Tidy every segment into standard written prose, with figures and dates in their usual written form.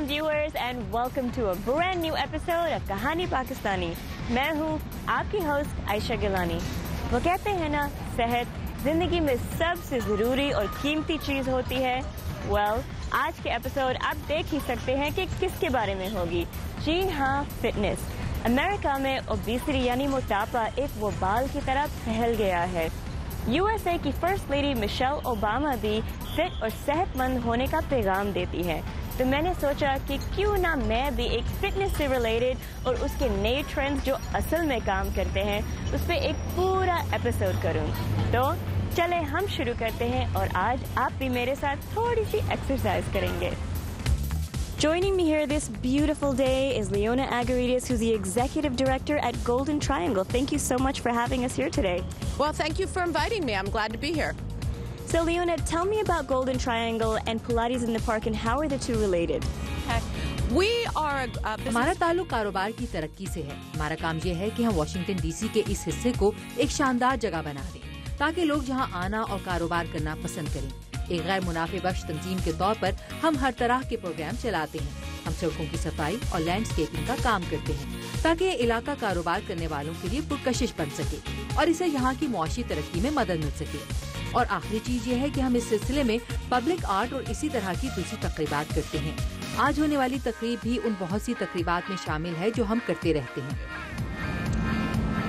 viewers and welcome to a brand new episode of कहानी पाकिस्तानी। मैं हूँ आपकी होस्ट आयशा गिलानी। वो कहते हैं ना, सेहत जिंदगी में सबसे जरूरी और कीमती चीज होती है। Well, आज के एपिसोड आप देख ही सकते हैं कि किसके बारे में होगी। जी हाँ, फिटनेस। अमेरिका में ओबेसिटी यानी मोटापा एक वबाल की तरह फैल गया है। यूएसए की फर्स्ट लेडी मिशेल ओबामा भी फिट और सेहतमंद होने का पैगाम देती है, तो मैंने सोचा कि क्यों ना मैं भी एक फिटनेस से रिलेटेड और उसके नए ट्रेंड्स जो असल में काम करते हैं उस पर एक पूरा एपिसोड करूं। तो चले हम शुरू करते हैं और आज आप भी मेरे साथ थोड़ी सी एक्सरसाइज करेंगे। Joining me here this beautiful day is Leona Agarides, who's the Executive Director at Golden Triangle. Thank you so much for having us here today. Well, thank you for inviting me. I'm glad to be here. So, Leona, tell me about Golden Triangle and Pilates in the Park and how are the two related? We are हमारा ताल्लुक कारोबार की तरक्की से है। हमारा काम ये है कि हम वाशिंगटन डीसी के इस हिस्से को एक शानदार जगह बना दें ताकि लोग यहाँ आना और कारोबार करना पसंद करें। एक गैर मुनाफे बख्श तंजीम के तौर पर हम हर तरह के प्रोग्राम चलाते हैं। हम सड़कों की सफाई और लैंडस्केपिंग का काम करते हैं ताकि ये इलाका कारोबार करने वालों के लिए पुरकशिश बन सके और इसे यहाँ की मुआशी तरक्की में मदद मिल सके। और आखिरी चीज ये है कि हम इस सिलसिले में पब्लिक आर्ट और इसी तरह की दूसरी तकरीबात करते हैं। आज होने वाली तकरीब भी उन बहुत सी तकरीबात में शामिल है जो हम करते रहते हैं।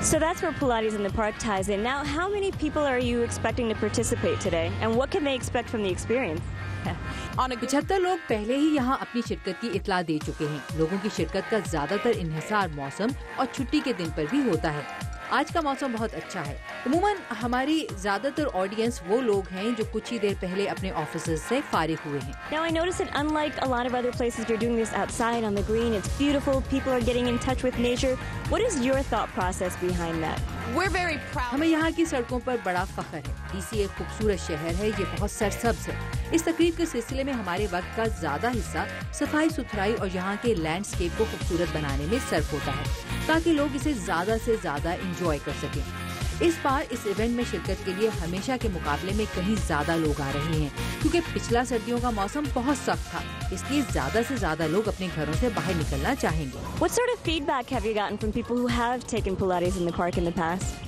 So that's where Pilates in the Park ties in. Now, how many people are you expecting to participate today, and what can they expect from the experience? 75 लोग पहले ही यहाँ अपनी शिरकत की इतला दे चुके हैं। लोगों की शिरकत का ज्यादातर इन्हिसार मौसम और छुट्टी के दिन पर भी होता है। आज का मौसम बहुत अच्छा है। उमूमन हमारी ज्यादातर ऑडियंस वो लोग हैं जो कुछ ही देर पहले अपने ऑफिसेज से फारिग हुए हैं। Now I notice that unlike a lot of other places, you're doing this outside on the green. It's beautiful. People are getting in touch with nature. What is your thought process behind that? We're very proud. हमें यहाँ की सड़कों पर बड़ा फख्र है। DC एक खूबसूरत शहर है, ये बहुत सरसब्ज है। इस तकरीब के सिलसिले में हमारे वक्त का ज्यादा हिस्सा सफाई सुथराई और यहाँ के लैंडस्केप को खूबसूरत बनाने में सर्फ होता है ताकि लोग इसे ज्यादा से ज्यादा एंजॉय कर सकें। इस बार इस इवेंट में शिरकत के लिए हमेशा के मुकाबले में कहीं ज्यादा लोग आ रहे हैं क्योंकि पिछला सर्दियों का मौसम बहुत सख्त था, इसलिए ज्यादा से ज्यादा लोग अपने घरों से बाहर निकलना चाहेंगे। What sort of feedback have you gotten from people who have taken Pilates in the park in the past?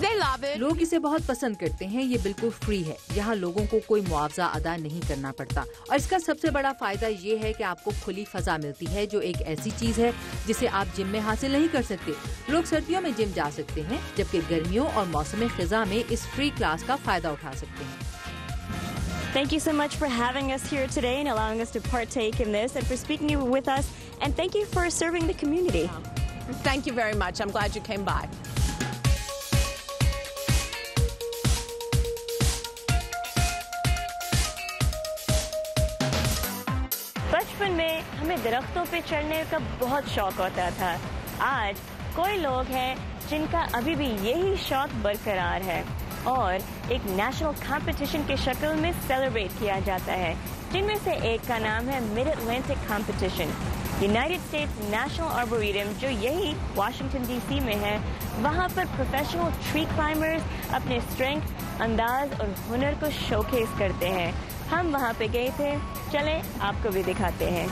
They love it. लोग इसे बहुत पसंद करते हैं। ये बिल्कुल फ्री है। यहाँ लोगों को कोई मुआवजा अदा नहीं करना पड़ता और इसका सबसे बड़ा फायदा ये है कि आपको खुली फजा मिलती है जो एक ऐसी चीज है जिसे आप जिम में हासिल नहीं कर सकते। लोग सर्दियों में जिम जा सकते हैं जबकि गर्मियों और मौसम खिजा में इस फ्री क्लास का फायदा उठा सकते हैं। Thank you so much for having us here today and allowing us to partake in this and for speaking with us, and thank you for serving the community. Thank you very much. I'm glad you came by. बचपन में हमें दरख्तों पे चढ़ने का बहुत शौक होता था। आज कोई लोग हैं जिनका अभी भी यही शौक बरकरार है और एक नेशनल कंपटीशन के शक्ल में सेलिब्रेट किया जाता है, जिनमें से एक का नाम है mid Atlantic competition. United states national arboretum जो यही वाशिंगटन डीसी में है, वहाँ पर प्रोफेशनल ट्री क्लाइंबर्स अपने स्ट्रेंथ, अंदाज और हुनर को शोकेस करते हैं। हम वहाँ पे गए थे, चले आपको भी दिखाते हैं।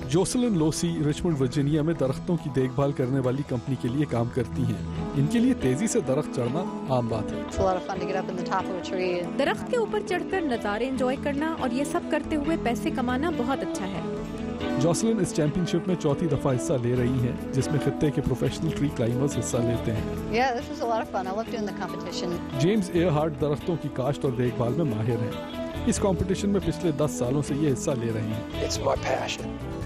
जोसलिन लोसी रिचमंड वर्जीनिया में दरख्तों की देखभाल करने वाली कंपनी के लिए काम करती हैं। इनके लिए तेजी से दरख्त चढ़ना आम बात है। दरख्त के ऊपर चढ़कर नज़ारे एंजॉय करना और ये सब करते हुए पैसे कमाना बहुत अच्छा है। जोसलिन इस चैंपियनशिप में चौथी दफा हिस्सा ले रही हैं, जिसमें खित्ते के प्रोफेशनल ट्री क्लाइंबर्स हिस्सा लेते हैं। जेम्स एयरहार्ट दरख्तों की काश्त और देखभाल में माहिर हैं। इस कंपटीशन में पिछले 10 सालों से ये हिस्सा ले रहे हैं।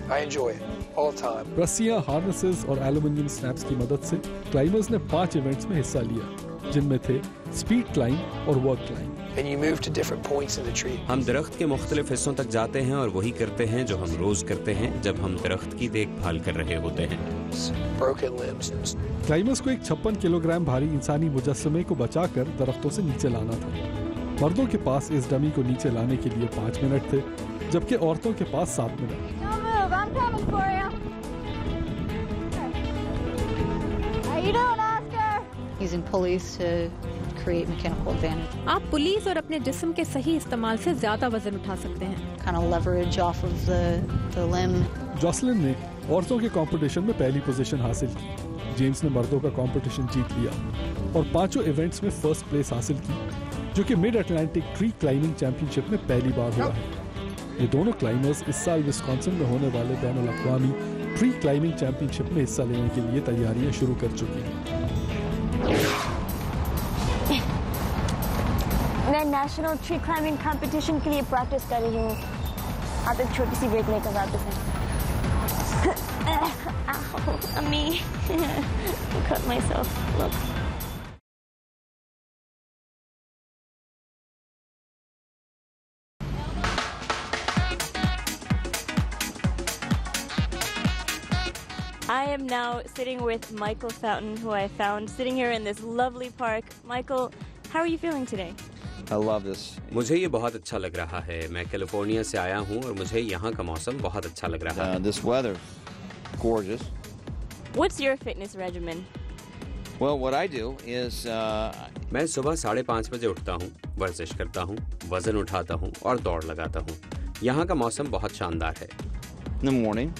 I enjoy it all the time. रस्सियां, हार्नेसेस और एल्यूमिनियम स्नैप्स की मदद से क्लाइंबर्स ने 5 इवेंट्स में हिस्सा लिया, जिनमें थे स्पीड क्लाइंब और work climb. And you move to different points in the tree. हम दरख्त के मुख्तलिफ हिस्सों तक जाते हैं और वही करते हैं जो हम रोज करते हैं जब हम दरख्त की देखभाल कर रहे होते हैं। Broken limbs. क्लाइंबर्स को एक 56 किलोग्राम भारी इंसानी मुजस्समे को बचाकर दरख्तों से नीचे लाना था। मर्दों के पास इस डमी को नीचे लाने के लिए 5 मिनट थे, जबकि औरतों के पास 7 minute. Don't move, I'm coming for you. How you doing, Oscar? Using pulleys to create mechanical advantage. आप पुलिस और अपने जिस्म के सही इस्तेमाल से ज्यादा वजन उठा सकते हैं। Kind of leverage off of the limb. Jocelyn ने औरतों के कंपटीशन में पहली पोजीशन हासिल की। जेम्स ने मर्दों का कंपटीशन जीत लिया और 5 इवेंट्स में फर्स्ट प्लेस हासिल की, जो कि mid Atlantic tree climbing championship में पहली बार हुआ है। ये दोनों क्लाइंबर्स इस साल विस्कॉन्सिन में होने वाले बैनुल अक़वामी ट्री क्लाइंबिंग चैंपियनशिप में हिस्सा लेने के लिए तैयारियां शुरू कर चुके हैं। मैं नेशनल ट्री क्लाइंबिंग कंपटीशन के लिए प्रैक्टिस कर रही हूँ। आप एक छोटी सी ब्रेक लेकर वापस हैं। Ammi, I cut myself. Look. I am now sitting with Michael Fountain, who I found sitting here in this lovely park. Michael, how are you feeling today? I love this. मुझे ये बहुत अच्छा लग रहा है। मैं कैलिफोर्निया से आया हूँ और मुझे यहाँ का मौसम बहुत अच्छा लग रहा है। This weather, gorgeous. What's your fitness regimen? Well, what I do is मैं सुबह 5:30 बजे उठता हूँ, वर्जिश करता हूँ, वजन उठाता हूँ और दौड़ लगाता हूँ। यहाँ का मौसम बहुत शानदार है। in the morning.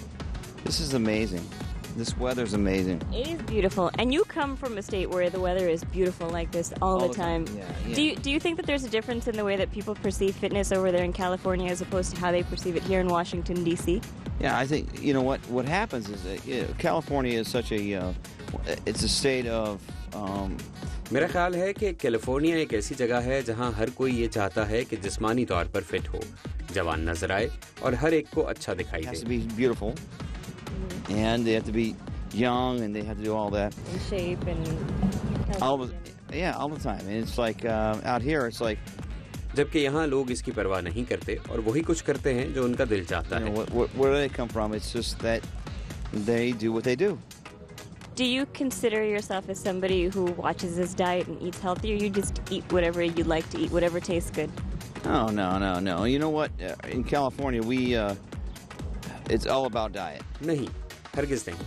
This is amazing. This weather's amazing. It is beautiful, and you come from a state where the weather is beautiful like this all the time. Yeah. Do you think that there's a difference in the way that people perceive fitness over there in California as opposed to how they perceive it here in Washington D.C.? Yeah, I think what happens is that California is such a it's a state of मेरा ख्याल है कि California एक ऐसी जगह है जहाँ हर कोई ये चाहता है कि जिस्मानी तौर पर फिट हो, जवान नजर आए और हर एक को अच्छा दिखाई has to they. be beautiful, and they have to be young, and they have to do all that. In shape and All the time. And it's like out here, it's like जबकि यहाँ लोग इसकी परवाह नहीं करते और वही कुछ करते हैं जो उनका दिल चाहता है। where do they come from? It's just that they do what they do. Do you consider yourself as somebody who watches his diet and eats healthy, or you just eat whatever you like to eat, whatever tastes good? Oh, no. You know what? In California, it's all about diet. नहीं, हरगिज नहीं।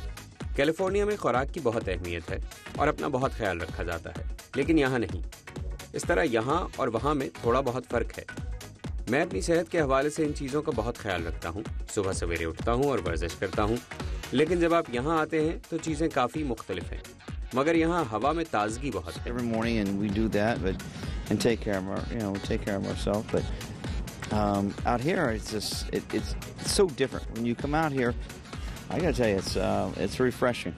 California में खुराक की बहुत अहमियत है और अपना बहुत ख्याल रखा जाता है, लेकिन यहाँ नहीं। इस तरह यहाँ और वहाँ में थोड़ा बहुत फर्क है। मैं अपनी सेहत के हवाले से इन चीज़ों का बहुत ख्याल रखता हूँ। सुबह सवेरे उठता हूँ और वर्जिश करता हूँ, लेकिन जब आप यहाँ आते हैं तो चीज़ें काफ़ी मुख्तलिफ हैं। मगर यहाँ हवा में ताजगी बहुत है। Every morning, and we do that, and take care of ourselves. But out here, it's so different. When you come out here, I gotta tell you, it's refreshing.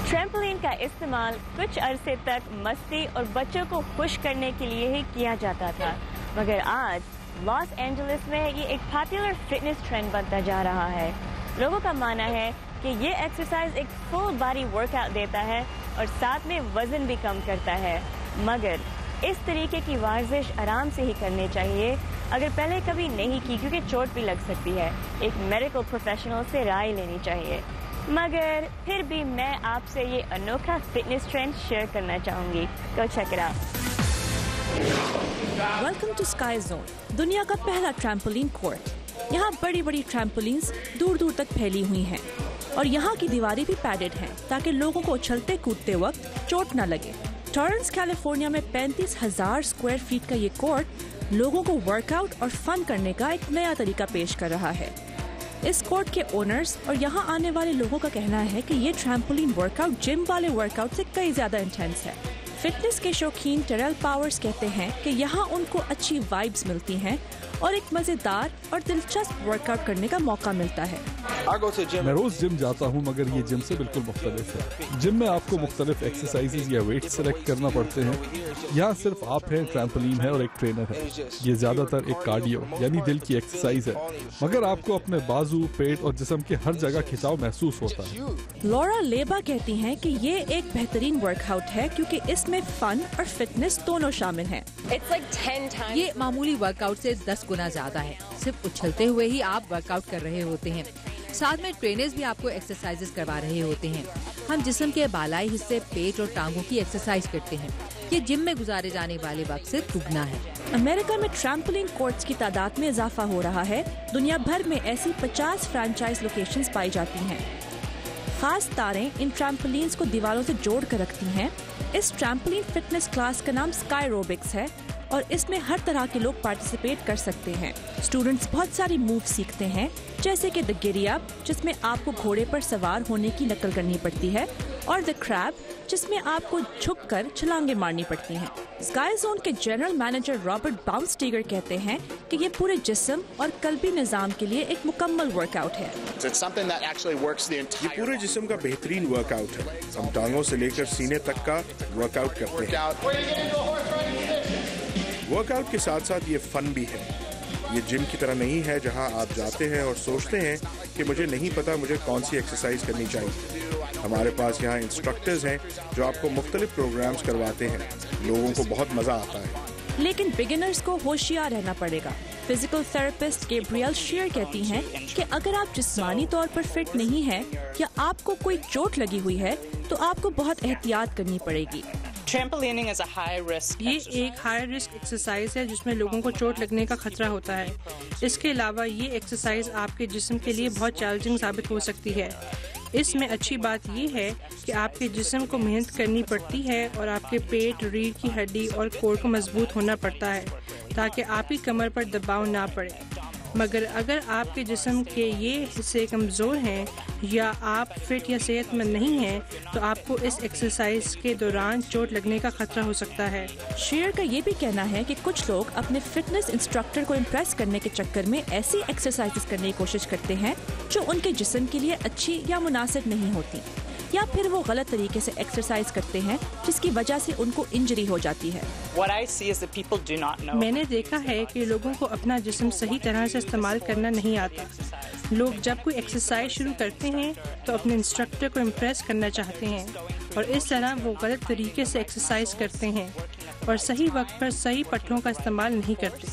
Trampoline का इस्तेमाल कुछ अरसे तक मस्ती और बच्चों को खुश करने के लिए ही किया जाता था, मगर आज लॉस एंजलिस में ये एक पॉपुलर फिटनेस ट्रेंड बनता जा रहा है। लोगों का मानना है कि ये एक्सरसाइज एक फुल बॉडी वर्कआउट देता है और साथ में वजन भी कम करता है, मगर इस तरीके की वर्जिश आराम से ही करनी चाहिए। अगर पहले कभी नहीं की, क्योंकि चोट भी लग सकती है, एक मेडिकल प्रोफेशनल से राय लेनी चाहिए। मगर फिर भी मैं आपसे ये अनोखा फिटनेस ट्रेंड शेयर करना चाहूंगी। Go check it out. Welcome to Sky Zone, दुनिया का पहला ट्रैम्पोलिन कोर्ट। यहाँ बड़ी बड़ी ट्रैम्पोलिन्स दूर दूर तक फैली हुई हैं और यहाँ की दीवारें भी पैडेड हैं ताकि लोगों को उछलते कूदते वक्त चोट न लगे। टॉरेंस कैलिफोर्निया में 35,000 स्क्वायर फीट का ये कोर्ट लोगों को वर्कआउट और फन करने का एक नया तरीका पेश कर रहा है। इस कोर्ट के ओनर्स और यहाँ आने वाले लोगों का कहना है कि ये ट्रैम्पोलिन वर्कआउट जिम वाले वर्कआउट से कई ज्यादा इंटेंस है। फिटनेस के शौकीन टेरल पावर्स कहते हैं कि यहाँ उनको अच्छी वाइब्स मिलती हैं और एक मजेदार और दिलचस्प वर्कआउट करने का मौका मिलता है। मैं रोज जिम जाता हूँ, मगर ये जिम से बिल्कुल मुख्तलिफ है। जिम में आपको मुख्तलिफ एक्सरसाइजेज या वेट सेलेक्ट करना पड़ते हैं। यहाँ सिर्फ आप हैं, ट्रैम्पोलिन है और एक ट्रेनर है। ये ज्यादातर एक कार्डियो यानी दिल की एक्सरसाइज है, मगर आपको अपने बाजू, पेट और जिस्म के हर जगह खिंचाव महसूस होता है। लॉरा लेबा कहती हैं कि ये एक बेहतरीन वर्कआउट है क्योंकि इसमें फन और फिटनेस दोनों शामिल हैं। ये मामूली वर्कआउट से 10 गुना ज्यादा है। सिर्फ उछलते हुए ही आप वर्कआउट कर रहे होते हैं। साथ में ट्रेनर्स भी आपको एक्सरसाइजेस करवा रहे होते हैं। हम जिस्म के बालाई हिस्से, पेट और टांगों की एक्सरसाइज करते हैं। ये जिम में गुजारे जाने वाले वक्त से दुगना है। अमेरिका में ट्रैम्पोलिन कोर्ट्स की तादाद में इजाफा हो रहा है। दुनिया भर में ऐसी 50 फ्रेंचाइज लोकेशंस पाई जाती हैं। खास तारें इन ट्रैम्पोलिन्स को दीवारों से जोड़ कर रखती हैं। इस ट्रैम्पोलिन फिटनेस क्लास का नाम स्काईरोबिक्स है और इसमें हर तरह के लोग पार्टिसिपेट कर सकते हैं। स्टूडेंट्स बहुत सारी मूव सीखते हैं, जैसे कि द गिरी अप, जिसमें आपको घोड़े पर सवार होने की नकल करनी पड़ती है, और द क्रैब, जिसमें आपको झुककर छलांगे मारनी पड़ती हैं। स्काई जोन के जनरल मैनेजर रॉबर्ट बाउंस्टीगर कहते हैं कि ये पूरे जिस्म और कल्बी निजाम के लिए एक मुकम्मल वर्कआउट है। ये पूरे जिस्म का बेहतरीन वर्कआउट है। हम टांगों से लेकर सीने तक का वर्कआउट करते हैं। वर्कआउट के साथ साथ ये फन भी है। ये जिम की तरह नहीं है जहां आप जाते हैं और सोचते हैं कि मुझे नहीं पता मुझे कौन सी एक्सरसाइज करनी चाहिए। हमारे पास यहाँ इंस्ट्रक्टर्स हैं जो आपको मुख्तलिफ प्रोग्राम्स करवाते हैं। लोगों को बहुत मजा आता है। लेकिन बिगिनर्स को होशियार रहना पड़ेगा। फिजिकल थेरेपिस्ट गैब्रियल शीयर कहती हैं कि अगर आप जिस्मानी तौर पर फिट नहीं हैं या आपको कोई चोट लगी हुई है तो आपको बहुत एहतियात करनी पड़ेगी। ये एक हाई रिस्क एक्सरसाइज है जिसमें लोगों को चोट लगने का खतरा होता है। इसके अलावा ये एक्सरसाइज आपके जिस्म के लिए बहुत चैलेंजिंग साबित हो सकती है। इसमें अच्छी बात ये है कि आपके जिस्म को मेहनत करनी पड़ती है और आपके पेट, रीढ़ की हड्डी और कोर को मजबूत होना पड़ता है ताकि आपकी कमर पर दबाव ना पड़े। मगर अगर आपके जिस्म के ये हिस्से कमज़ोर हैं या आप फिट या सेहतमंद नहीं हैं तो आपको इस एक्सरसाइज के दौरान चोट लगने का खतरा हो सकता है। शेयर का ये भी कहना है कि कुछ लोग अपने फिटनेस इंस्ट्रक्टर को इम्प्रेस करने के चक्कर में ऐसी एक्सरसाइजेस करने की कोशिश करते हैं जो उनके जिस्म के लिए अच्छी या मुनासिब नहीं होती, या फिर वो गलत तरीके से एक्सरसाइज करते हैं जिसकी वजह से उनको इंजरी हो जाती है। मैंने देखा है कि लोगों को अपना जिस्म सही तरह से इस्तेमाल करना नहीं आता। लोग जब कोई एक्सरसाइज शुरू करते हैं तो अपने इंस्ट्रक्टर को इम्प्रेस करना चाहते हैं और इस तरह वो गलत तरीके से एक्सरसाइज करते हैं और सही वक्त पर सही पट्टों का इस्तेमाल नहीं करते।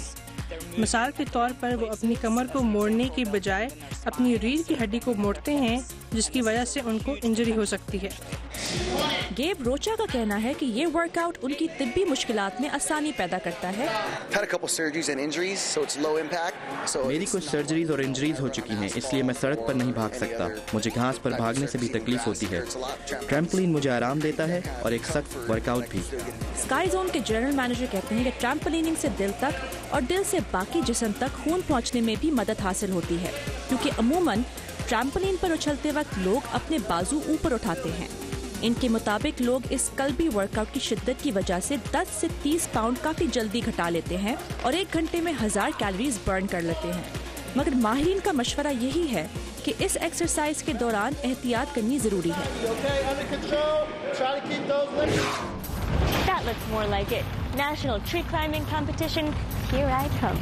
मिसाल के तौर पर वो अपनी कमर को मोड़ने की बजाय अपनी रीढ़ की हड्डी को मोड़ते हैं जिसकी वजह से उनको इंजरी हो सकती है। गेब रोचा का कहना है कि ये वर्कआउट उनकी तिब्बी मुश्किलात में आसानी पैदा करता है। मेरी कुछ सर्जरीज और इंजरीज हो चुकी हैं, इसलिए मैं सड़क पर नहीं भाग सकता। मुझे घास पर भागने से भी तकलीफ होती है। ट्रैम्पोलिन मुझे आराम देता है और एक सख्त वर्कआउट भी। स्काई जोन के जनरल मैनेजर कहते हैं कि ट्रैम्पोलिनिंग से दिल तक और दिल से बाकी जिस्म तक खून पहुंचने में भी मदद हासिल होती है, क्योंकि अमूमन ट्रैम्पोलिन पर उछलते वक्त लोग अपने बाजू ऊपर उठाते हैं। इनके मुताबिक लोग इस कल्बी वर्कआउट की शिद्दत की वजह से 10 से 30 पाउंड काफी जल्दी घटा लेते हैं और 1 घंटे में 1000 कैलोरीज बर्न कर लेते हैं। मगर माहिरीन का मशवरा यही है कि इस एक्सरसाइज के दौरान एहतियात करनी जरूरी है। That looks more like it. National tree climbing competition. Here I come.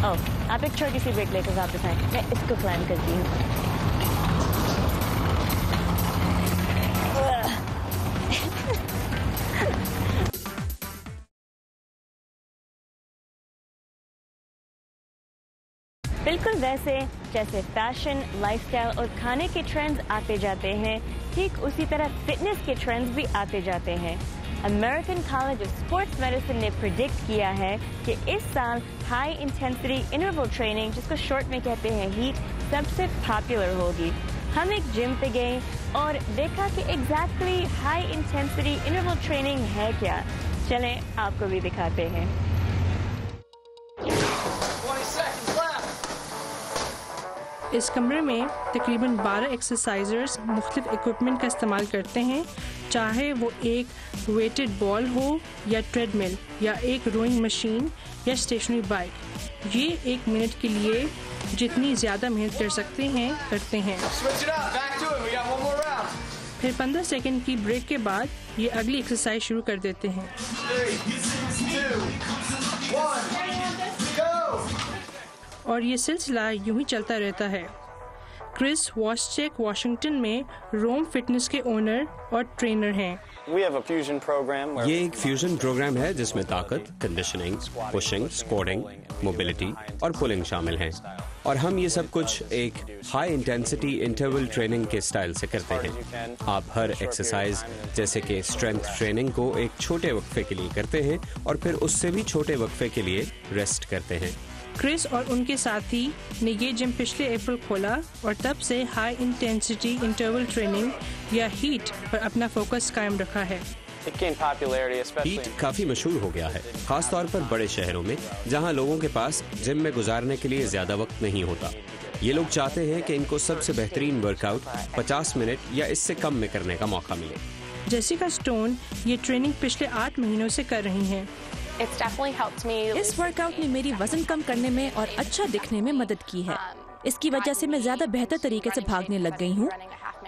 Oh, आप एक छोटी सी ब्रेक लेकर वापस आए। मैं इसको क्लाइम करती हूँ। बिल्कुल वैसे जैसे फैशन, लाइफस्टाइल और खाने के ट्रेंड्स आते जाते हैं, ठीक उसी तरह फिटनेस के ट्रेंड्स भी आते जाते हैं। American college of sports medicine ने प्रिडिक्ट किया है कि इस साल हाई इंटेंसिटी इंटरवल ट्रेनिंग, जिसको शॉर्ट में कहते हैं हीट, सबसे पॉपुलर होगी। हम एक जिम पे गए और देखा कि exactly high intensity interval training है क्या। चलें आपको भी दिखाते हैं। इस कमरे में तकरीबन 12 एक्सरसाइजर्स मुख्तलिफ इक्विपमेंट का इस्तेमाल करते हैं, चाहे वो एक वेटेड बॉल हो या ट्रेडमिल या एक रोइंग मशीन या स्टेशनरी बाइक। یہ 1 منٹ کے لیے جتنی زیادہ محنت کر سکتے ہیں کرتے ہیں. پھر 15 سیکنڈ کی بریک کے بعد یہ اگلی ایکسرسائز شروع کر دیتے ہیں. اور یہ سلسلہ یوں ہی چلتا رہتا ہے. کرس واسچیک واشنگٹن میں روم فٹنس کے اونر اور ٹرینر ہیں. یہ ایک فیوژن پروگرام ہے جس میں طاقت، کنڈیشننگ، پشنگ، اسکواٹنگ، موبلٹی اور پولنگ شامل ہیں، اور ہم یہ سب کچھ ایک ہائی انٹینسٹی انٹرول ٹریننگ کے اسٹائل سے کرتے ہیں. آپ ہر ایکسرسائز جیسے کہ اسٹرینتھ ٹریننگ کو ایک چھوٹے وقفے کے لیے کرتے ہیں اور پھر اس سے بھی چھوٹے وقفے کے لیے ریسٹ کرتے ہیں. کرس اور ان کے ساتھی نے یہ جم پچھلے اپریل کھولا اور تب سے ہائی انٹینسٹی انٹرول ٹریننگ یا ہیٹ پر اپنا فوکس قائم رکھا ہے. ہیٹ کافی مشہور ہو گیا ہے، خاص طور پر بڑے شہروں میں جہاں لوگوں کے پاس جم میں گزارنے کے لیے زیادہ وقت نہیں ہوتا. یہ لوگ چاہتے ہیں کہ ان کو سب سے بہترین ورک آؤٹ 50 منٹ یا اس سے کم میں کرنے کا موقع ملے. جیسیکا اسٹون یہ ٹریننگ پچھلے 8 مہینوں سے کر رہی ہیں. اس ورک آؤٹ نے میری وزن کم کرنے میں اور اچھا دکھنے میں مدد کی ہے. اس کی وجہ سے میں زیادہ بہتر طریقے سے بھاگنے لگ گئی ہوں،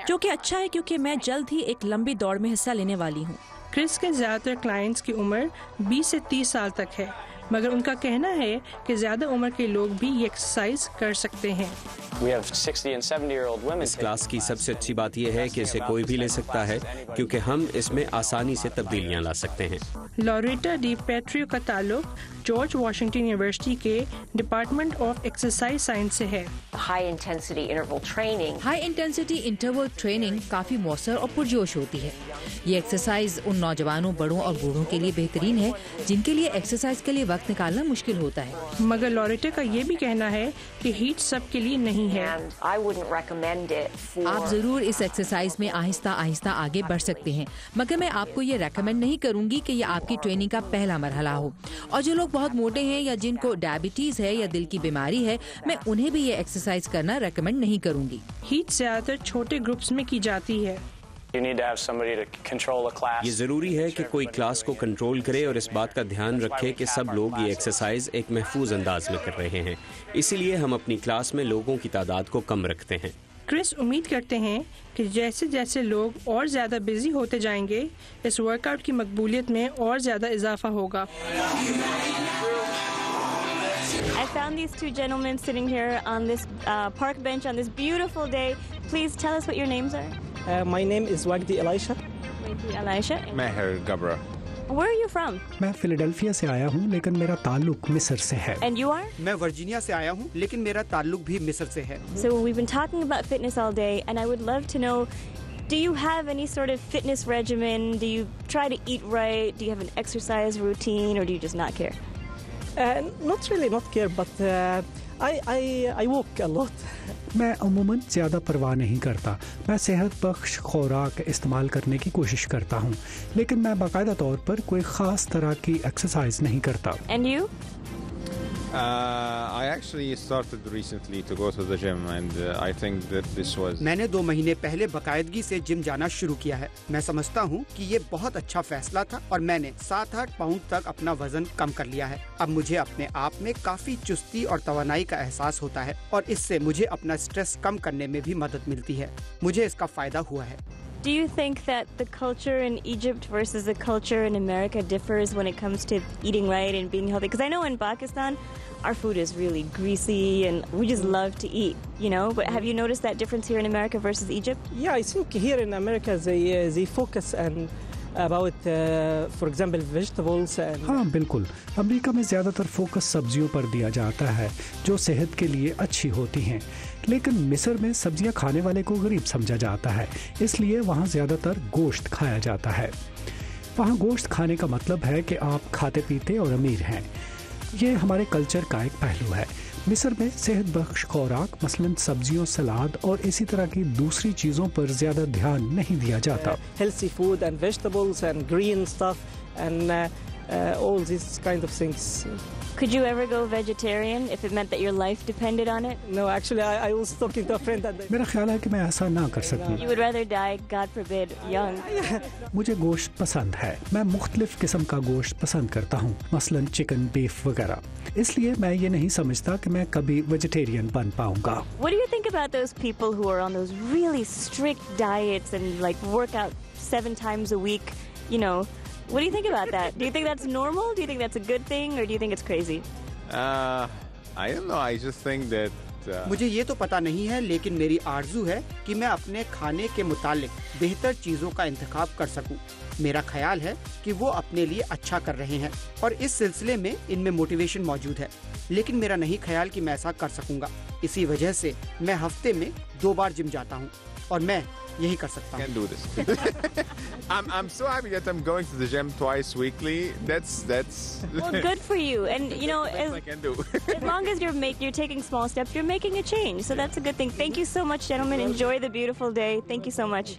جو کہ اچھا ہے کیونکہ میں جلد ہی ایک لمبی دوڑ میں حصہ لینے والی ہوں. کرس کے زیادہ تر کلائنٹس کی عمر 20 سے 30 سال تک ہے، مگر ان کا کہنا ہے کہ زیادہ عمر کے لوگ بھی یہ ایکسرسائز کر سکتے ہیں. اس کلاس کی سب سے اچھی بات یہ ہے کہ اسے کوئی بھی لے سکتا ہے کیونکہ ہم اس میں آسانی سے تبدیلیاں لا سکتے ہیں. لوریٹا ڈی پیٹریو کا تعلق جارج واشنگٹن یونیورسٹی کے ڈپارٹمنٹ آف ایکسرسائز سائنس سے ہے. ہائی انٹینسٹی انٹرول ٹریننگ کافی مؤثر اور پرجوش ہوتی ہے. یہ ایکسرسائز ان نوجوانوں، بڑوں اور بوڑھوں کے لیے بہترین ہے جن کے لیے ایکسرسائز کے لیے وقت نکالنا مشکل ہوتا ہے. مگر لوریٹا کا یہ بھی کہنا ہے کہ ہیٹ سب کے لیے نہیں ہے. آپ ضرور اس ایکسرسائز میں آہستہ آہستہ آگے بڑھ سکتے ہیں، مگر میں آپ کو یہ ریکمینڈ نہیں کروں گی کہ یہ آپ کی ٹریننگ کا پہلا مرحلہ ہو. اور جو لوگ بہت موٹے ہیں یا جن کو ڈائبٹیز ہے یا دل کی بیماری ہے، میں انہیں بھی یہ ایکسرسائز کرنا ریکمینڈ نہیں کروں گی. ہیٹ زیادہ تر چھوٹے گروپس میں کی جاتی ہے. یہ ضروری ہے کہ کوئی کلاس کو کنٹرول کرے اور اس بات کا دھیان رکھے کہ سب لوگ یہ ایکسرسائز ایک محفوظ انداز میں کر رہے ہیں. اسی لیے ہم اپنی کلاس میں لوگوں کی تعداد کو کم رکھتے ہیں. کرس امید کرتے ہیں کہ جیسے جیسے لوگ اور زیادہ بزی ہوتے جائیں گے، اس ورک آؤٹ کی مقبولیت میں اور زیادہ اضافہ ہوگا. I found these two gentlemen sitting here on this park bench on this beautiful day. Please tell us what your names are. My name is Wagdi Elisha. Wagdi Elisha. Meher Gabra. Where are you from? میں فیلاڈلفیا سے آیا ہوں لیکن میرا تعلق مصر سے ہے. And you are? میں ورجینیا سے آیا ہوں لیکن میرا تعلق بھی مصر سے ہے. So we've been talking about fitness all day and I would love to know, do you have any sort of fitness regimen? Do you try to eat right? Do you have an exercise routine or do you just not care? Not really not care, but I walk a lot. میں عموماً زیادہ پرواہ نہیں کرتا. میں صحت بخش خوراک استعمال کرنے کی کوشش کرتا ہوں لیکن میں باقاعدہ طور پر کوئی خاص طرح کی ایکسرسائز نہیں کرتا. And you? I actually started recently to go to the gym and I think that this was. میں نے 2 مہینے پہلے باقاعدگی سے جم جانا شروع کیا ہے. میں سمجھتا ہوں کہ یہ بہت اچھا فیصلہ تھا اور میں نے 7-8 پاؤنڈ تک اپنا وزن کم کر لیا ہے. اب مجھے اپنے آپ میں کافی چستی اور توانائی کا احساس ہوتا ہے اور اس سے مجھے اپنا اسٹریس کم کرنے میں بھی مدد ملتی ہے. مجھے اس کا فائدہ ہوا ہے. Do you think that the culture in Egypt versus the culture in America differs when it comes to eating right and being healthy? Because I know in Pakistan, our food is really greasy and we just love to eat, you know? But have you noticed that difference here in America versus Egypt? Yeah, I think here in America they focus on about for example vegetables and. ہاں بالکل، امریکہ میں زیادہ تر focus سبزیوں پر دیا جاتا ہے جو صحت کے لیے اچھی ہوتی ہیں، لیکن مصر میں سبزیاں کھانے والے کو غریب سمجھا جاتا ہے، اس لیے وہاں زیادہ تر گوشت کھایا جاتا ہے. وہاں گوشت کھانے کا مطلب ہے کہ آپ کھاتے پیتے اور امیر ہیں. یہ ہمارے کلچر کا ایک پہلو ہے. مصر میں صحت بخش خوراک مثلاً سبزیوں، سلاد اور اسی طرح کی دوسری چیزوں پر زیادہ دھیان نہیں دیا جاتا. Healthy food and vegetables and green stuff and all these kind of things. Could you ever go vegetarian if it meant that your life depended on it? No, actually, I was talking to a friend that मेरा ख्याल है कि मैं ऐसा ना कर सकूं। You would rather die, God forbid, young. मुझे गोश्त पसंद है। मैं मुख्तलिफ किस्म का गोश्त पसंद करता हूँ, मसलन चिकन, बीफ वगैरह। इसलिए मैं ये नहीं समझता कि मैं कभी वेजिटेरियन बन पाऊंगा। What do you think about those people who are on those really strict diets and like work out 7 times a week? You know, what do you think about that? Do you think that's normal? Do you think that's a good thing, or do you think it's crazy? I don't know. I just think that. मुझे ये तो पता नहीं है, लेकिन मेरी आरज़ू है कि मैं अपने खाने के मुतालिक बेहतर चीज़ों का इंतखाब कर सकूं। मेरा ख्याल है कि वो अपने लिए अच्छा कर रहे हैं और इस सिलसिले में इनमें मोटिवेशन मौजूद है, लेकिन मेरा नहीं ख्याल कि मैं ऐसा कर सकूंगा। इसी वजह से मैं हफ्ते में 2 बार जिम जाता हूँ और मैं यही कर सकता हूँ। I'm so happy that I'm going to the gym twice weekly. That's well, good for you. And you know, I can do. As long as you're taking small steps, you're making a change. So that's a good thing. Thank you so much, gentlemen. Enjoy the beautiful day. Thank you so much.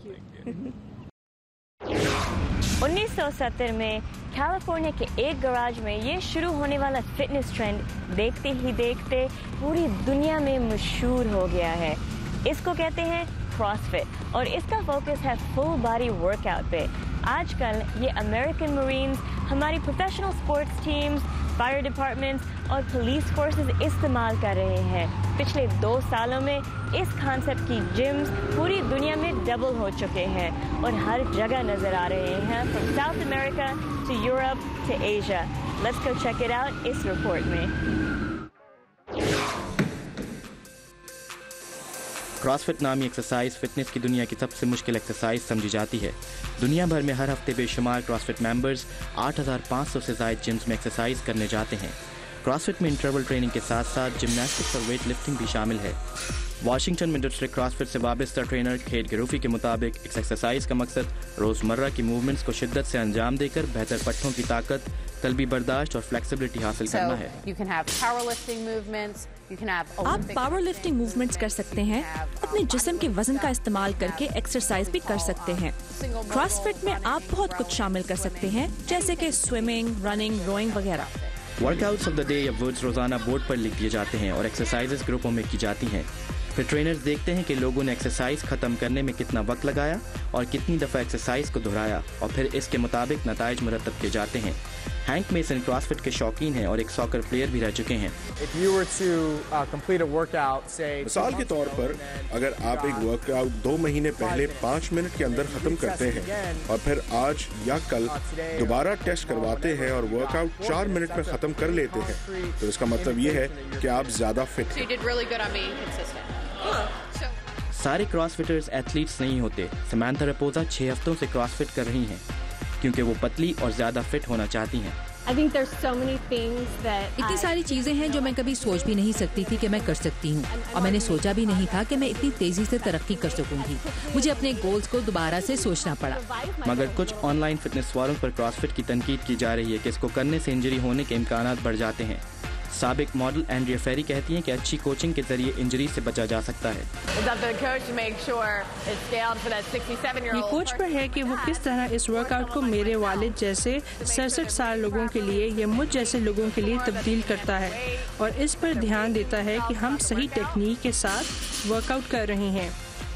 1970 में California के एक garage में ये शुरू होने वाला fitness trend देखते ही देखते पूरी दुनिया में मशहूर हो गया है। इसको कहते हैं CrossFit और इसका फोकस है फुल बॉडी वर्कआउट पे। आजकल ये अमेरिकन मरीन्स, हमारी professional sports teams, fire departments और पुलिस फोर्सेस इस्तेमाल कर रहे हैं। पिछले 2 सालों में इस कॉन्सेप्ट की जिम्स पूरी दुनिया में डबल हो चुके हैं और हर जगह नजर आ रहे हैं, from South America to Europe to Asia. Let's go check it out इस रिपोर्ट में। क्रॉसफिट नामी एक्सरसाइज फिटनेस की दुनिया की सबसे मुश्किल एक्सरसाइज समझी जाती है। दुनिया भर में हर हफ्ते बेशुमार क्रॉसफिट मेंबर्स 8,500 से ज़ायद जिम्स में एक्सरसाइज करने जाते हैं। क्रॉसफिट में इंटरवल ट्रेनिंग के साथ साथ जिमनास्टिक्स और वेट लिफ्टिंग भी शामिल है। वाशिंगटन में डिस्ट्रिक्ट क्रॉसफिट से वाबस्ता ट्रेनर खेड गेरूफी के मुताबिक इस एक्सरसाइज का मकसद रोज़मर्रा की मूवमेंट्स को शिद्दत से अंजाम देकर बेहतर पट्टों की ताकत, कल्बी बर्दाश्त और फ्लेक्सिबिलिटी हासिल करना है। आप पावर लिफ्टिंग मूवमेंट्स कर सकते हैं, अपने जिस्म के वजन का इस्तेमाल करके एक्सरसाइज भी कर सकते हैं। क्रॉसफिट में आप बहुत कुछ शामिल कर सकते हैं, जैसे कि स्विमिंग, रनिंग, रोइंग वगैरह। वर्कआउट्स ऑफ द डे या वर्ड्स रोजाना बोर्ड पर लिख दिए जाते हैं और एक्सरसाइजेस ग्रुपों में की जाती हैं। फिर ट्रेनर्स देखते हैं कि लोगों ने एक्सरसाइज खत्म करने में कितना वक्त लगाया और कितनी दफ़ा एक्सरसाइज को दोहराया और फिर इसके मुताबिक नताइज मुरतब किए जाते हैं। हैंक मेसन क्रॉसफिट के शौकीन हैं और एक सॉकर प्लेयर भी रह चुके हैं। मिसाल के तौर पर अगर आप एक वर्कआउट 2 महीने पहले 5 मिनट के अंदर खत्म करते हैं और फिर आज या कल दोबारा टेस्ट करवाते हैं और वर्कआउट 4 मिनट में खत्म कर लेते हैं, तो इसका मतलब ये है कि आप ज्यादा फिट हैं। सारे क्रॉसफिटर्स एथलीट्स नहीं होते। समांथा रपोजा 6 हफ्तों से क्रॉसफिट कर रही हैं क्योंकि वो पतली और ज्यादा फिट होना चाहती हैं। इतनी सारी चीजें हैं जो मैं कभी सोच भी नहीं सकती थी कि मैं कर सकती हूँ और मैंने सोचा भी नहीं था कि मैं इतनी तेजी से तरक्की कर सकूंगी। मुझे अपने गोल्स को दोबारा से सोचना पड़ा। मगर कुछ ऑनलाइन फिटनेस फोरम पर क्रॉसफिट की तनकीद की जा रही है कि इसको करने से इंजरी होने के इम्कानात बढ़ जाते हैं। साबिक मॉडल एंड्रिया फेरी कहती हैं कि अच्छी कोचिंग के जरिए इंजरी से बचा जा सकता है। ये कोच पर है कि वो किस तरह इस वर्कआउट को मेरे वालिद जैसे 67 साल लोगों के लिए या मुझ जैसे लोगों के लिए तब्दील करता है और इस पर ध्यान देता है कि हम सही टेक्निक के साथ वर्कआउट कर रहे हैं,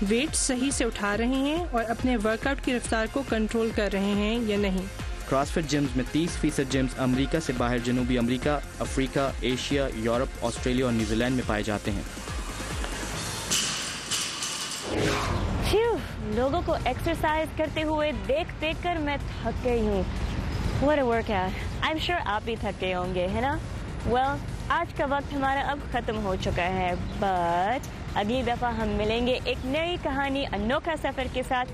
वेट सही से उठा रहे हैं और अपने वर्कआउट की रफ्तार को कंट्रोल कर रहे हैं या नहीं। क्रॉसफिट जिम्स में 30% जिम्स अमेरिका से बाहर जनूबी America, Africa, Asia, Europe, Australia और न्यूजीलैंड में पाए जाते हैं। लोगों को एक्सरसाइज करते हुए देख कर मैं थक गई हूँ। What a workout! I'm sure आप भी थक गए होंगे, है ना? Well, आज का वक्त हमारा अब खत्म हो चुका है, but अगली दफा हम मिलेंगे एक नई कहानी, अनोखा सफर के साथ।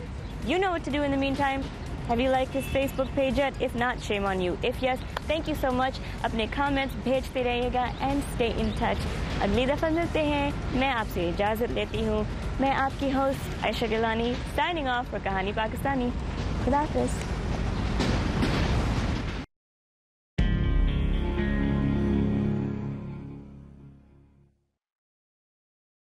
You know what to do in the meantime. Have you liked his Facebook page yet? If not, shame on you. If yes, thank you so much. अपने comments भेजते रहिएगा and stay in touch. अगली दफा मिलते हैं। मैं आपसे इजाज़त लेती हूँ। मैं आपकी host Ayesha Gilani signing off for कहानी पाकिस्तानी। खुदा हाफ़िज़।